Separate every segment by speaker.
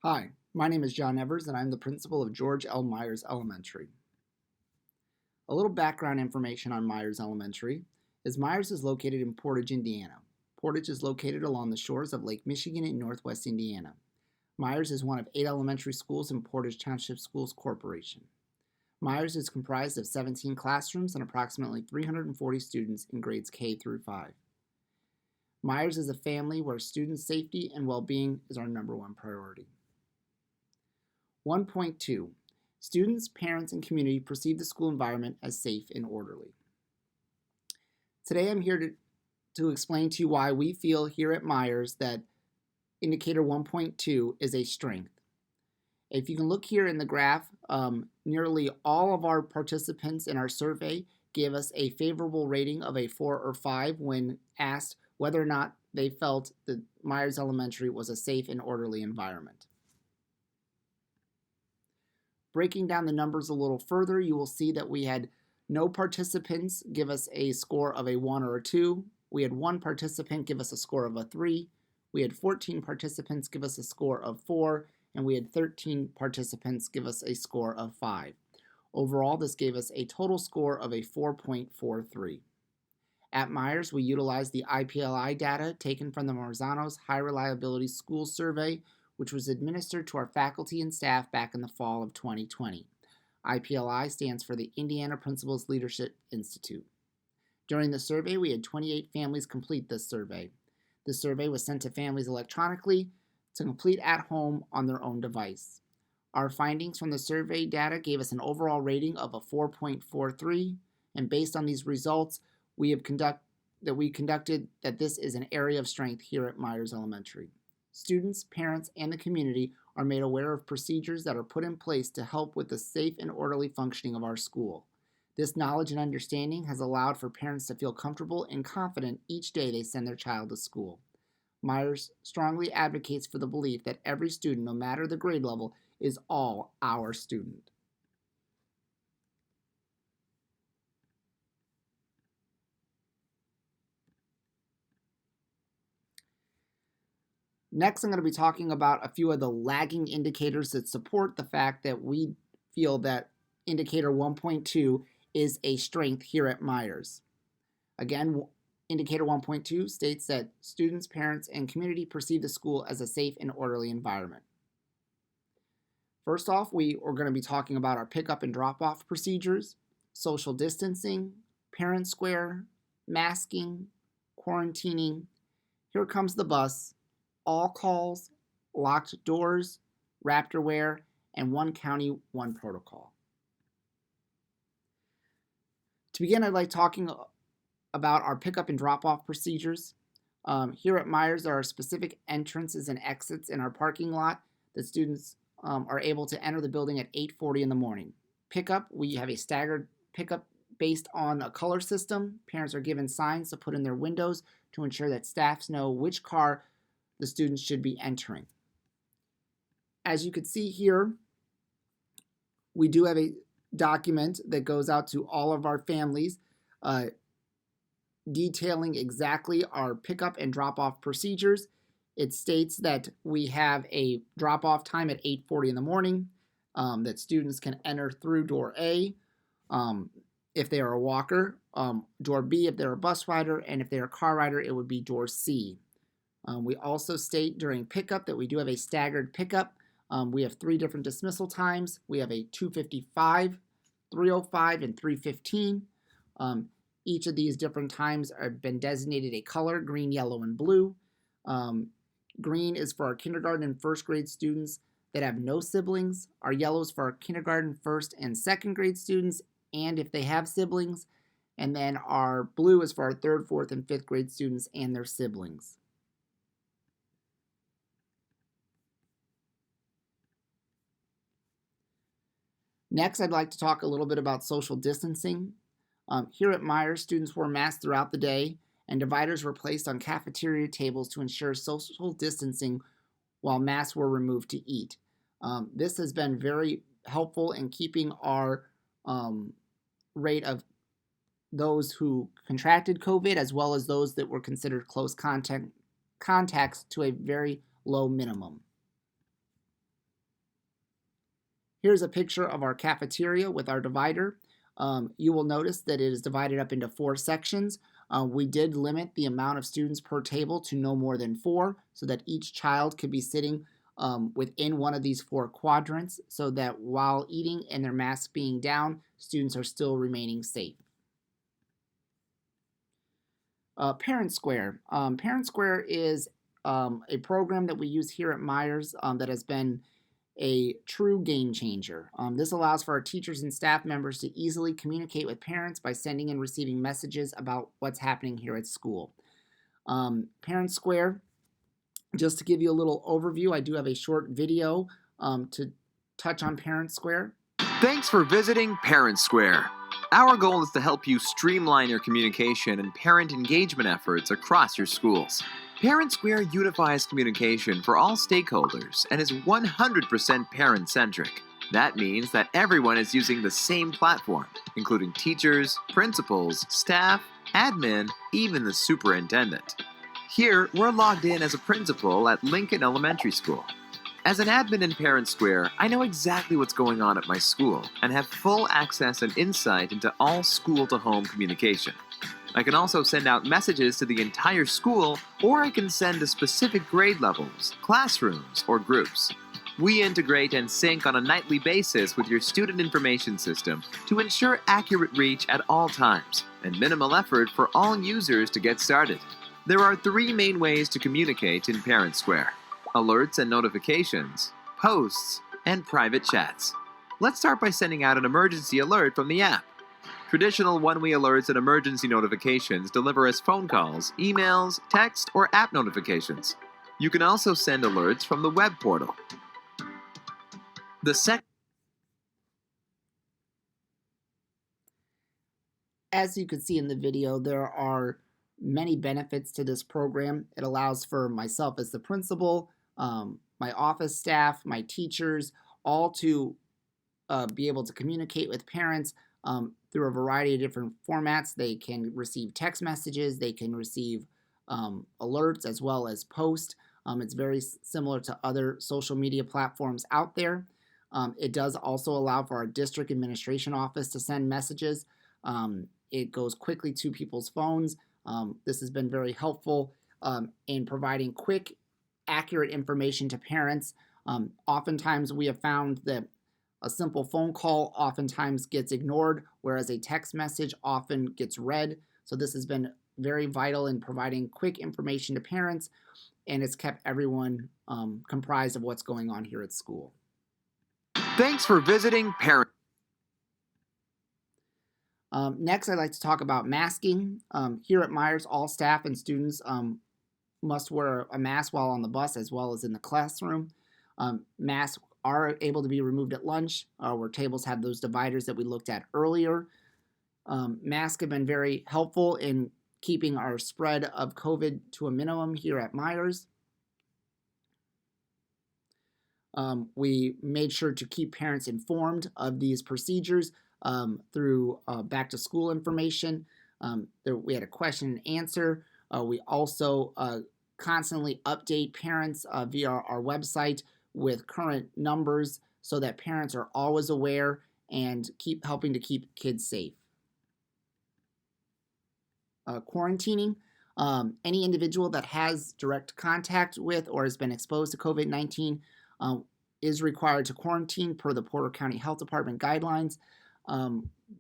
Speaker 1: Hi, my name is John Evers, and I'm the principal of George L. Myers Elementary. A little background information on Myers Elementary is Myers is located in Portage, Indiana. Portage is located along the shores of Lake Michigan in northwest Indiana. Myers is one of 8 elementary schools in Portage Township Schools Corporation. Myers is comprised of 17 classrooms and approximately 340 students in grades K through 5. Myers is a family where student safety and well-being is our number one priority. 1.2. Students, parents, and community perceive the school environment as safe and orderly. Today I'm here to explain to you why we feel here at Myers that indicator 1.2 is a strength. If you can look here in the graph, nearly all of our participants in our survey gave us a favorable rating of a 4 or 5 when asked whether or not they felt that Myers Elementary was a safe and orderly environment. Breaking down the numbers a little further, you will see that we had no participants give us a score of a 1 or a 2. We had 1 participant give us a score of a 3. We had 14 participants give us a score of 4. And we had 13 participants give us a score of 5. Overall, this gave us a total score of a 4.43. At Myers, we utilized the IPLI data taken from the Marzano's High Reliability School Survey, which was administered to our faculty and staff back in the fall of 2020. IPLI stands for the Indiana Principals Leadership Institute. During the survey, we had 28 families complete this survey. The survey was sent to families electronically to complete at home on their own device. Our findings from the survey data gave us an overall rating of a 4.43, and based on these results, we conducted that this is an area of strength here at Myers Elementary. Students, parents, and the community are made aware of procedures that are put in place to help with the safe and orderly functioning of our school. This knowledge and understanding has allowed for parents to feel comfortable and confident each day they send their child to school. Myers strongly advocates for the belief that every student, no matter the grade level, is all our student. Next, I'm going to be talking about a few of the lagging indicators that support the fact that we feel that indicator 1.2 is a strength here at Myers. Again, indicator 1.2 states that students, parents, and community perceive the school as a safe and orderly environment. First off, we are going to be talking about our pickup and drop-off procedures, social distancing, parent square, masking, quarantining. Here comes the bus, all calls, locked doors, Raptorware, and one county, one protocol. To begin, I'd like talking about our pickup and drop-off procedures. Here at Myers, there are specific entrances and exits in our parking lot that students are able to enter the building at 8:40 in the morning. Pickup, we have a staggered pickup based on a color system. Parents are given signs to put in their windows to ensure that staffs know which car the students should be entering. As you can see here, we do have a document that goes out to all of our families detailing exactly our pickup and drop-off procedures. It states that we have a drop-off time at 8:40 in the morning, that students can enter through door A if they are a walker, door B if they're a bus rider, and if they're a car rider, it would be door C. We also state during pickup that we do have a staggered pickup. We have 3 different dismissal times. We have a 2:55, 3:05, and 3:15. Each of these different times have been designated a color, green, yellow, and blue. Green is for our kindergarten and first grade students that have no siblings. Our yellow is for our kindergarten, first, and second grade students, and if they have siblings. And then our blue is for our third, fourth, and fifth grade students and their siblings. Next, I'd like to talk a little bit about social distancing. Here at Myers, students wore masks throughout the day, and dividers were placed on cafeteria tables to ensure social distancing while masks were removed to eat. This has been very helpful in keeping our rate of those who contracted COVID as well as those that were considered close contacts to a very low minimum. Here's a picture of our cafeteria with our divider. You will notice that it is divided up into 4 sections. We did limit the amount of students per table to no more than 4 so that each child could be sitting within one of these 4 quadrants so that while eating and their masks being down, students are still remaining safe. Parent Square. Parent Square is a program that we use here at Myers that has been a true game changer. This allows for our teachers and staff members to easily communicate with parents by sending and receiving messages about what's happening here at school. Parent Square, just to give you a little overview, I do have a short video to touch on Parent Square.
Speaker 2: Thanks for visiting Parent Square. Our goal is to help you streamline your communication and parent engagement efforts across your schools. Parent Square unifies communication for all stakeholders and is 100% parent-centric. That means that everyone is using the same platform, including teachers, principals, staff, admin, even the superintendent. Here, we're logged in as a principal at Lincoln Elementary School. As an admin in Parent Square, I know exactly what's going on at my school and have full access and insight into all school-to-home communication. I can also send out messages to the entire school, or I can send to specific grade levels, classrooms, or groups. We integrate and sync on a nightly basis with your student information system to ensure accurate reach at all times and minimal effort for all users to get started. There are 3 main ways to communicate in Parent Square: alerts and notifications, posts, and private chats. Let's start by sending out an emergency alert from the app. Traditional one-way alerts and emergency notifications deliver as phone calls, emails, text, or app notifications. You can also send alerts from the web portal.
Speaker 1: As you can see in the video, there are many benefits to this program. It allows for myself as the principal, my office staff, my teachers, all to be able to communicate with parents through a variety of different formats. They can receive text messages, they can receive alerts as well as post. It's very similar to other social media platforms out there. It does also allow for our district administration office to send messages. It goes quickly to people's phones. This has been very helpful in providing quick, accurate information to parents. Oftentimes we have found that a simple phone call oftentimes gets ignored, whereas a text message often gets read. So this has been very vital in providing quick information to parents, and it's kept everyone comprised of what's going on here at school.
Speaker 2: Thanks for visiting Parent.
Speaker 1: Next, I'd like to talk about masking. Here at Myers, all staff and students must wear a mask while on the bus as well as in the classroom. Masks are able to be removed at lunch, where tables have those dividers that we looked at earlier. Masks have been very helpful in keeping our spread of COVID to a minimum here at Myers. We made sure to keep parents informed of these procedures through back to school information. We had a question and answer. We also constantly update parents via our website with current numbers so that parents are always aware and keep helping to keep kids safe. Quarantining. Any individual that has direct contact with or has been exposed to COVID-19 is required to quarantine per the Porter County Health Department guidelines.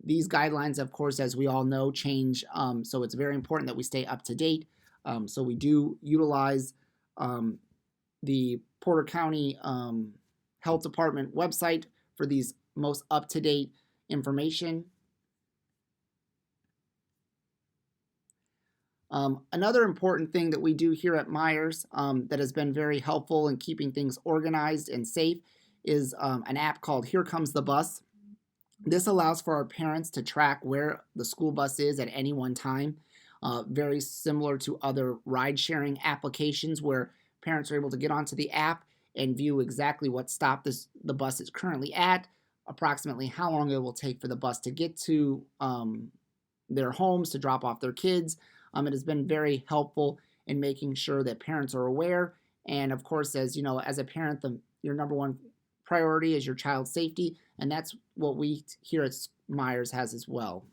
Speaker 1: These guidelines, of course, as we all know, change, so it's very important that we stay up to date. So we do utilize the Porter County Health Department website for these most up-to-date information. Another important thing that we do here at Myers that has been very helpful in keeping things organized and safe is an app called Here Comes the Bus. This allows for our parents to track where the school bus is at any one time, very similar to other ride-sharing applications where parents are able to get onto the app and view exactly what stop the bus is currently at, approximately how long it will take for the bus to get to their homes to drop off their kids. It has been very helpful in making sure that parents are aware. And of course, as you know, as a parent, your number one priority is your child's safety, and that's what we here at Myers has as well.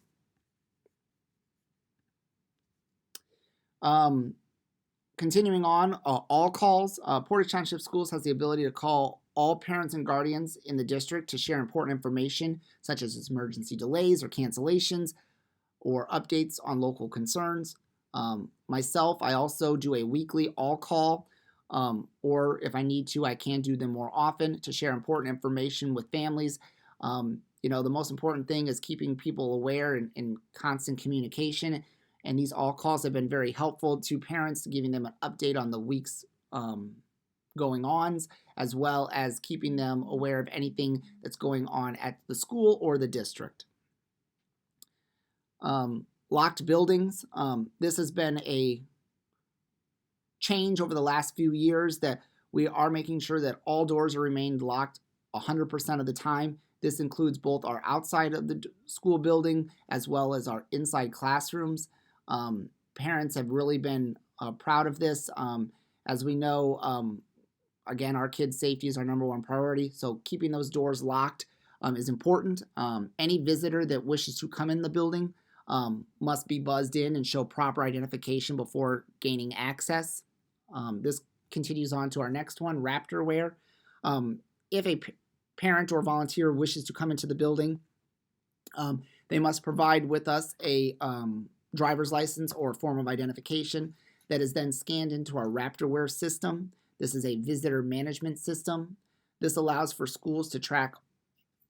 Speaker 1: Continuing on, all calls. Portage Township Schools has the ability to call all parents and guardians in the district to share important information, such as emergency delays or cancellations, or updates on local concerns. Myself, I also do a weekly all call, or if I need to, I can do them more often to share important information with families. The most important thing is keeping people aware and in constant communication. And these all calls have been very helpful to parents, giving them an update on the week's going ons, as well as keeping them aware of anything that's going on at the school or the district. Locked buildings. This has been a change over the last few years that we are making sure that all doors are remained locked 100% of the time. This includes both our outside of the school building as well as our inside classrooms. Parents have really been proud of this. As we know, again, our kids' safety is our number one priority, so keeping those doors locked is important. Any visitor that wishes to come in the building must be buzzed in and show proper identification before gaining access. This continues on to our next one, Raptorware. If a parent or volunteer wishes to come into the building, they must provide with us a driver's license or form of identification that is then scanned into our Raptorware system. This is a visitor management system. This allows for schools to track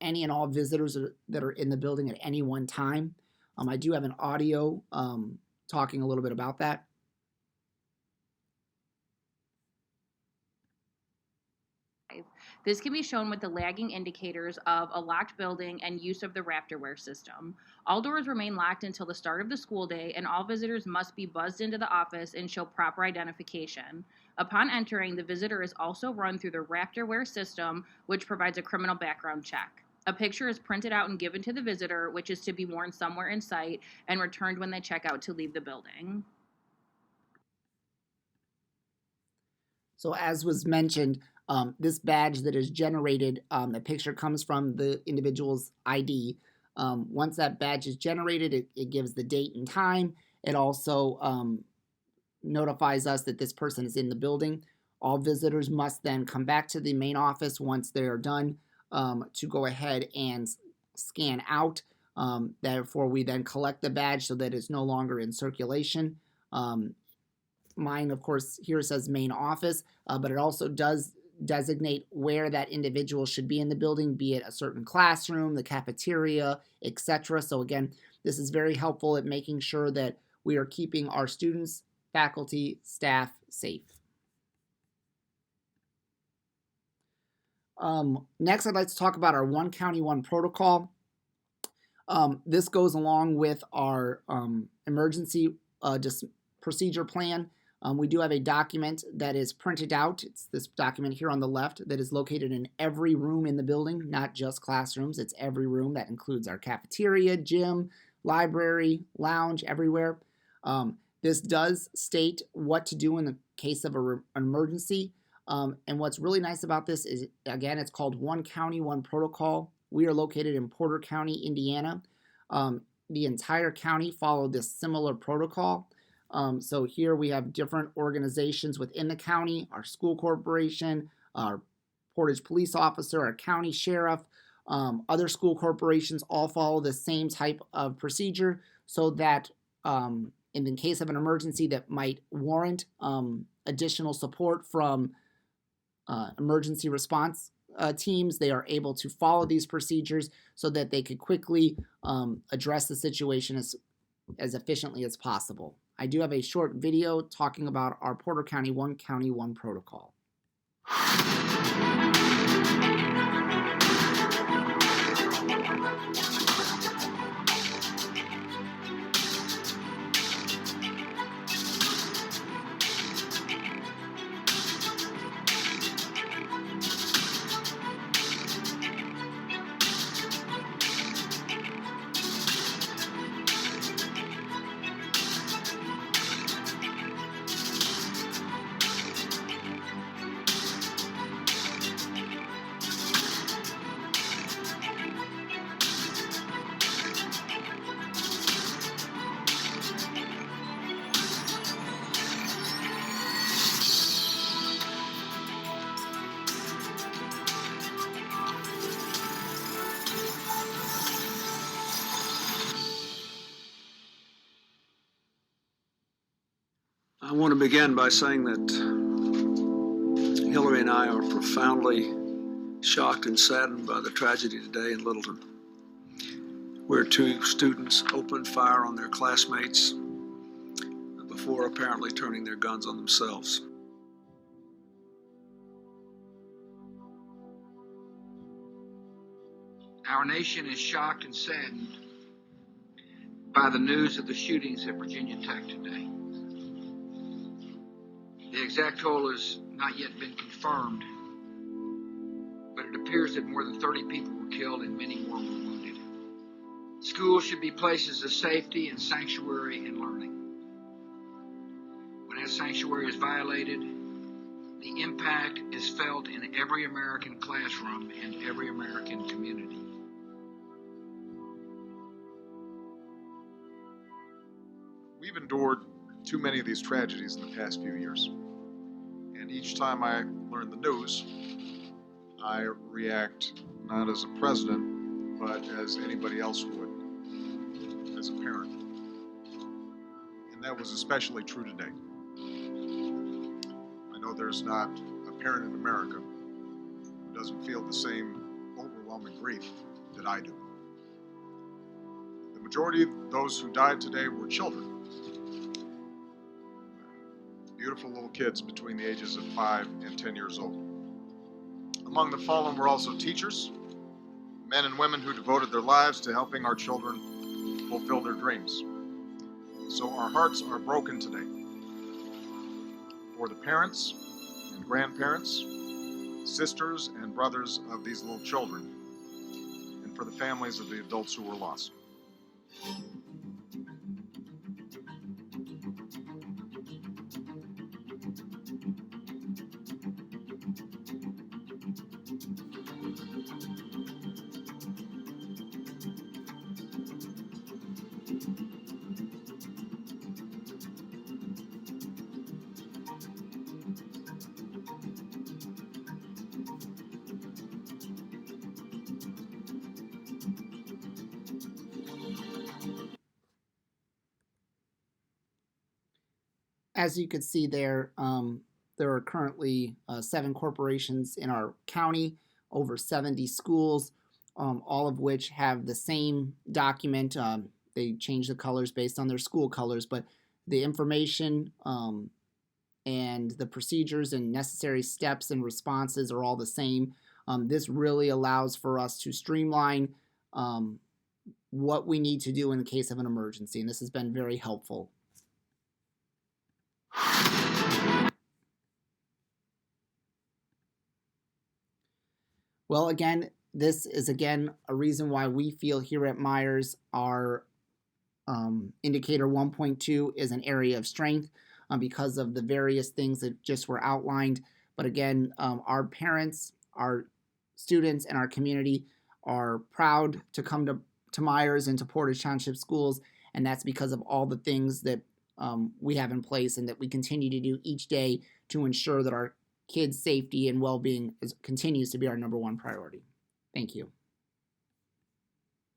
Speaker 1: any and all visitors that are in the building at any one time. I do have an audio talking a little bit about that.
Speaker 3: This can be shown with the lagging indicators of a locked building and use of the Raptorware system. All doors remain locked until the start of the school day, and all visitors must be buzzed into the office and show proper identification. Upon entering, the visitor is also run through the Raptorware system, which provides a criminal background check. A picture is printed out and given to the visitor, which is to be worn somewhere in sight and returned when they check out to leave the building.
Speaker 1: So as was mentioned, this badge that is generated, the picture comes from the individual's ID. Once that badge is generated, it gives the date and time. It also notifies us that this person is in the building. All visitors must then come back to the main office once they are done to go ahead and scan out. Therefore, we then collect the badge so that it's no longer in circulation. Mine, of course, here says main office, but it also does designate where that individual should be in the building, be it a certain classroom, the cafeteria, etc. So again, this is very helpful at making sure that we are keeping our students, faculty, staff safe. Next, I'd like to talk about our One County, One protocol. This goes along with our emergency procedure plan. We do have a document that is printed out. It's this document here on the left that is located in every room in the building, not just classrooms. It's every room. That includes our cafeteria, gym, library, lounge, everywhere. This does state what to do in the case of an emergency. And what's really nice about this is, again, it's called One County, One protocol. We are located in Porter County, Indiana. The entire county followed this similar protocol. So here we have different organizations within the county, our school corporation, our Portage police officer, our county sheriff, other school corporations all follow the same type of procedure so that in the case of an emergency that might warrant additional support from emergency response teams, they are able to follow these procedures so that they could quickly address the situation as efficiently as possible. I do have a short video talking about our Porter County, One protocol.
Speaker 4: want to begin by saying that Hillary and I are profoundly shocked and saddened by the tragedy today in Littleton, where two students opened fire on their classmates before apparently turning their guns on themselves.
Speaker 5: Our nation is shocked and saddened by the news of the shootings at Virginia Tech today. The exact toll has not yet been confirmed, but it appears that more than 30 people were killed and many more were wounded. Schools should be places of safety and sanctuary and learning. When that sanctuary is violated, the impact is felt in every American classroom and every American community.
Speaker 6: We've endured too many of these tragedies in the past few years. And each time I learn the news, I react not as a president, but as anybody else would, as a parent. And that was especially true today. I know there's not a parent in America who doesn't feel the same overwhelming grief that I do. The majority of those who died today were children. Beautiful little kids between the ages of 5 and 10 years old. Among the fallen were also teachers, men and women who devoted their lives to helping our children fulfill their dreams. So our hearts are broken today for the parents and grandparents, sisters and brothers of these little children, and for the families of the adults who were lost.
Speaker 1: As you can see there, there are currently 7 corporations in our county, over 70 schools, all of which have the same document. They change the colors based on their school colors, but the information and the procedures and necessary steps and responses are all the same. This really allows for us to streamline what we need to do in the case of an emergency, and this has been very helpful. Well, again, this is a reason why we feel here at Myers our indicator 1.2 is an area of strength because of the various things that just were outlined. But again, our parents, our students, and our community are proud to come to Myers and to Portage Township Schools, and that's because of all the things that we have in place and that we continue to do each day to ensure that our kids' safety and well-being continues to be our #1 priority. Thank you.